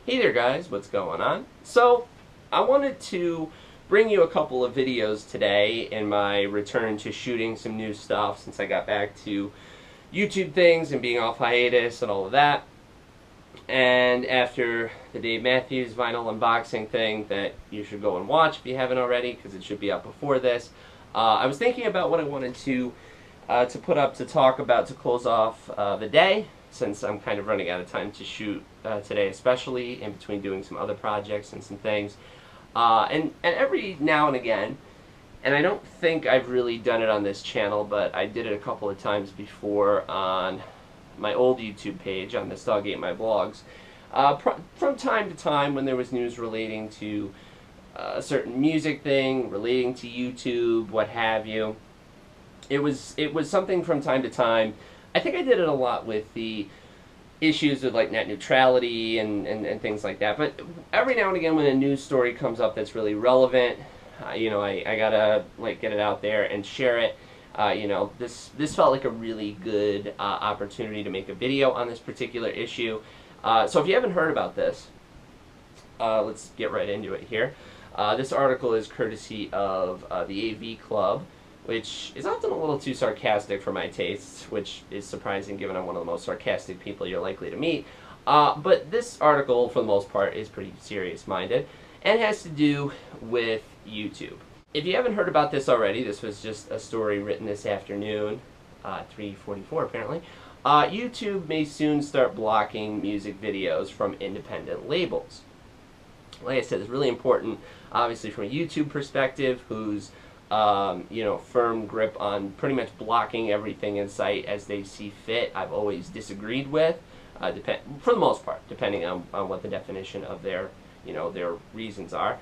Hey there guys, what's going on? So, I wanted to bring you a couple of videos today in my return to shooting some new stuff since I got back to YouTube things and being off hiatus and all of that. And after the Dave Matthews vinyl unboxing thing that you should go and watch if you haven't already, because it should be up before this, I was thinking about what I wanted to put up to talk about to close off the day, since I'm kind of running out of time to shoot today, especially in between doing some other projects and some things. And every now and again, and I don't think I've really done it on this channel, but I did it a couple of times before on my old YouTube page on the Stargate My Blogs. From time to time when there was news relating to a certain music thing, relating to YouTube, what have you, it was something from time to time. I think I did it a lot with the issues of like net neutrality and things like that. But every now and again when a news story comes up that's really relevant, you know, I gotta like get it out there and share it. You know, this felt like a really good opportunity to make a video on this particular issue. So if you haven't heard about this, let's get right into it here. This article is courtesy of the AV Club, which is often a little too sarcastic for my tastes, which is surprising given I'm one of the most sarcastic people you're likely to meet. But this article, for the most part, is pretty serious-minded and has to do with YouTube. If you haven't heard about this already, this was just a story written this afternoon, 3:44 apparently. YouTube may soon start blocking music videos from independent labels. Like I said, it's really important, obviously, from a YouTube perspective, whose you know, firm grip on pretty much blocking everything in sight as they see fit, I've always disagreed with, for the most part, depending on what the definition of their, you know, their reasons are.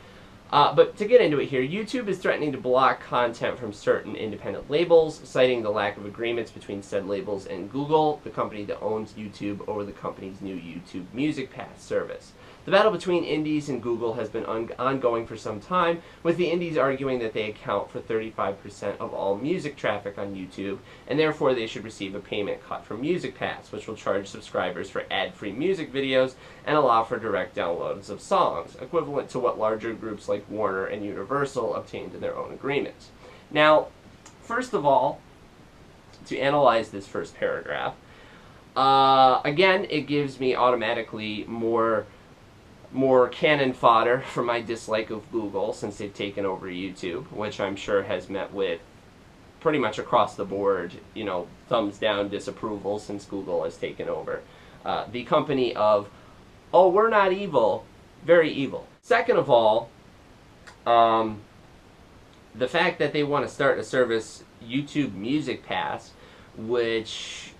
But to get into it here, YouTube is threatening to block content from certain independent labels, citing the lack of agreements between said labels and Google, the company that owns YouTube, over the company's new YouTube Music Pass service. The battle between indies and Google has been ongoing for some time, with the indies arguing that they account for 35% of all music traffic on YouTube, and therefore they should receive a payment cut from Music Pass, which will charge subscribers for ad-free music videos and allow for direct downloads of songs, equivalent to what larger groups like Warner and Universal obtained in their own agreements. Now, first of all, to analyze this first paragraph, again, it gives me automatically more cannon fodder for my dislike of Google since they've taken over YouTube, which I'm sure has met with pretty much across the board, you know, thumbs down disapproval since Google has taken over. The company of, oh, we're not evil, very evil. Second of all, the fact that they want to start a service, YouTube Music Pass, which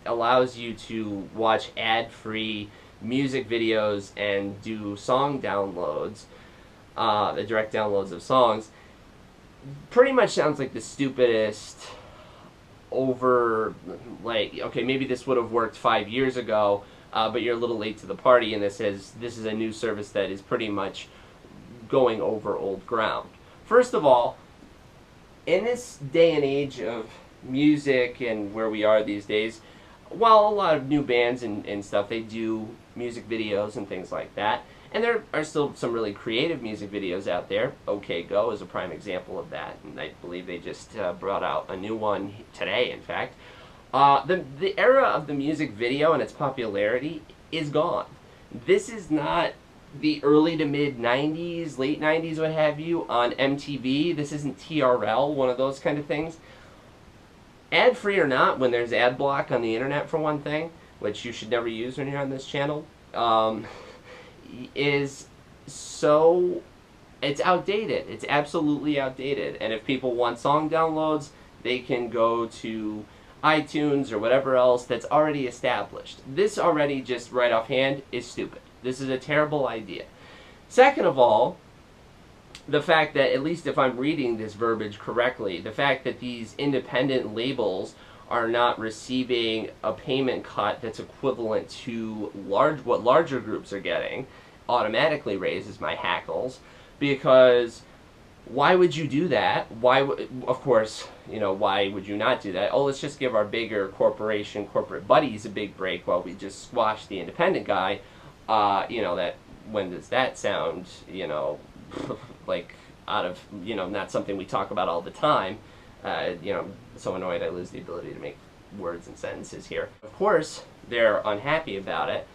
allows you to watch ad-free music videos and do song downloads, the direct downloads of songs, pretty much sounds like the stupidest like, okay, maybe this would have worked 5 years ago, but you're a little late to the party, and this is a new service that is pretty much going over old ground. First of all, in this day and age of music and where we are these days, while a lot of new bands and stuff, they do music videos and things like that, and there are still some really creative music videos out there. OK Go is a prime example of that, and I believe they just brought out a new one today, in fact. The era of the music video and its popularity is gone. This is not the early to mid 90s, late 90s, what have you, on MTV. This isn't TRL, one of those kind of things. Ad-free or not, when there's Adblock on the internet, for one thing, which you should never use when you're on this channel, is so, it's outdated. It's absolutely outdated. And if people want song downloads, they can go to iTunes or whatever else that's already established. This already, just right offhand, is stupid. This is a terrible idea. Second of all, the fact that, at least if I'm reading this verbiage correctly, the fact that these independent labels are not receiving a payment cut that's equivalent to what larger groups are getting automatically raises my hackles, because why would you do that? Of course, you know, why would you not do that? Oh, let's just give our bigger corporate buddies a big break while we just squash the independent guy. You know, that when does that sound, you know, like out of, you know, not something we talk about all the time. You know, so annoyed I lose the ability to make words and sentences here. Of course, they're unhappy about it.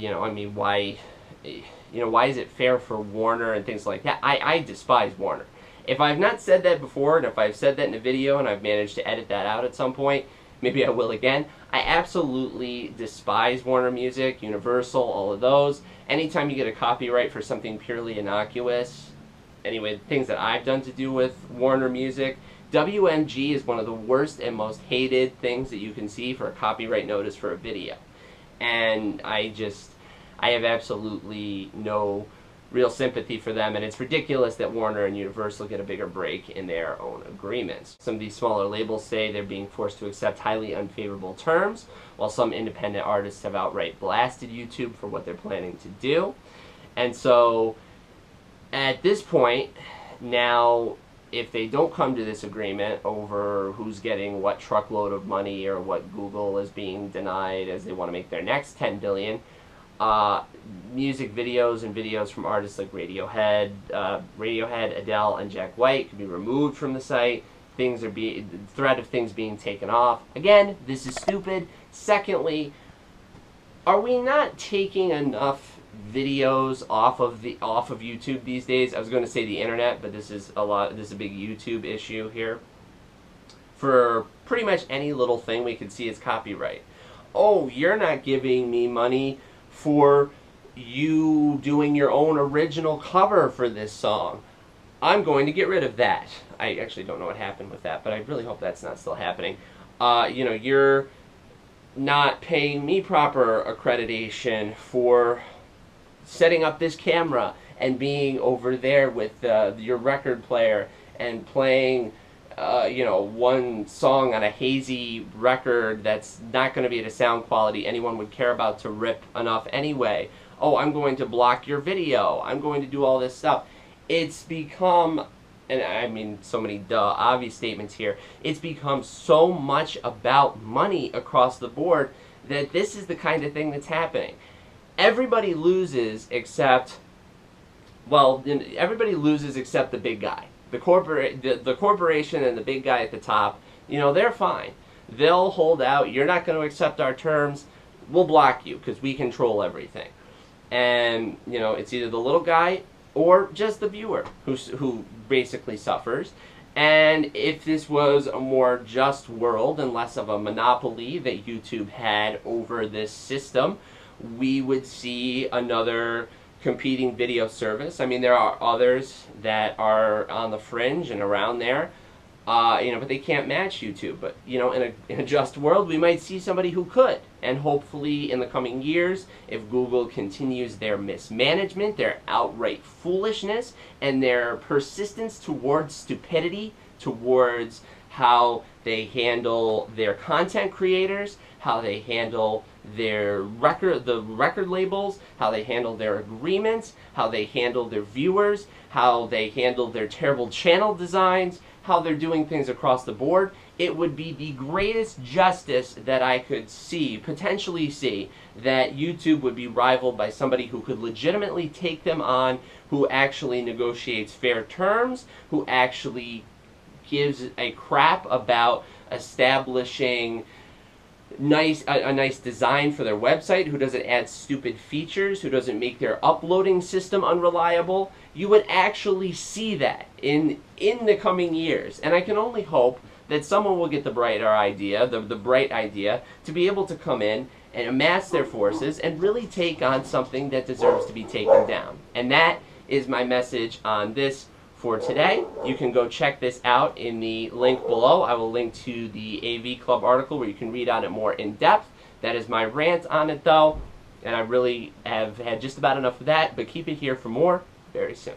You know, I mean, why, you know, why is it fair for Warner and things like that? I despise Warner. If I've not said that before, and if I've said that in a video and I've managed to edit that out at some point, maybe I will again. I absolutely despise Warner Music, Universal, all of those. Anytime you get a copyright for something purely innocuous, anyway, things that I've done to do with Warner Music, WMG is one of the worst and most hated things that you can see for a copyright notice for a video. And I have absolutely no real sympathy for them, and it's ridiculous that Warner and Universal get a bigger break in their own agreements. Some of these smaller labels say they're being forced to accept highly unfavorable terms, while some independent artists have outright blasted YouTube for what they're planning to do. And so, at this point, now, if they don't come to this agreement over who's getting what truckload of money or what Google is being denied as they want to make their next $10 billion, music videos and videos from artists like Radiohead, Adele, and Jack White can be removed from the site. The threat of things being taken off. Again, this is stupid. Secondly, are we not taking enough videos off of YouTube these days? I was going to say the internet, but this is a big YouTube issue here. For pretty much any little thing we could see as copyright. Oh, you're not giving me money for you doing your own original cover for this song. I'm going to get rid of that. I actually don't know what happened with that, but I really hope that's not still happening. You know, you're not paying me proper accreditation for setting up this camera and being over there with your record player and playing you know, one song on a hazy record that's not going to be at a sound quality anyone would care about to rip enough anyway. Oh, I'm going to block your video. I'm going to do all this stuff. It's become, and I mean so many obvious statements here, it's become so much about money across the board that this is the kind of thing that's happening. Everybody loses except, well, everybody loses except the big guy. The corporation and the big guy at the top, you know, they're fine. They'll hold out. You're not going to accept our terms. We'll block you because we control everything. And, you know, it's either the little guy or just the viewer who basically suffers. And if this was a more just world and less of a monopoly that YouTube had over this system, we would see another competing video service. I mean, there are others that are on the fringe and around there, you know, but they can't match YouTube. But, you know, in a just world, we might see somebody who could. And hopefully in the coming years, if Google continues their mismanagement, their outright foolishness, and their persistence towards stupidity, towards how they handle their content creators, how they handle the record labels, how they handle their agreements, how they handle their viewers, how they handle their terrible channel designs, how they're doing things across the board, it would be the greatest justice that I could see, potentially see, that YouTube would be rivaled by somebody who could legitimately take them on, who actually negotiates fair terms, who actually gives a crap about establishing a nice design for their website, who doesn't add stupid features, who doesn't make their uploading system unreliable. You would actually see that in the coming years. And I can only hope that someone will get the bright idea to be able to come in and amass their forces and really take on something that deserves to be taken down. And that is my message on this for today. You can go check this out in the link below. I will link to the AV Club article where you can read on it more in depth. That is my rant on it though, and I really have had just about enough of that, but keep it here for more very soon.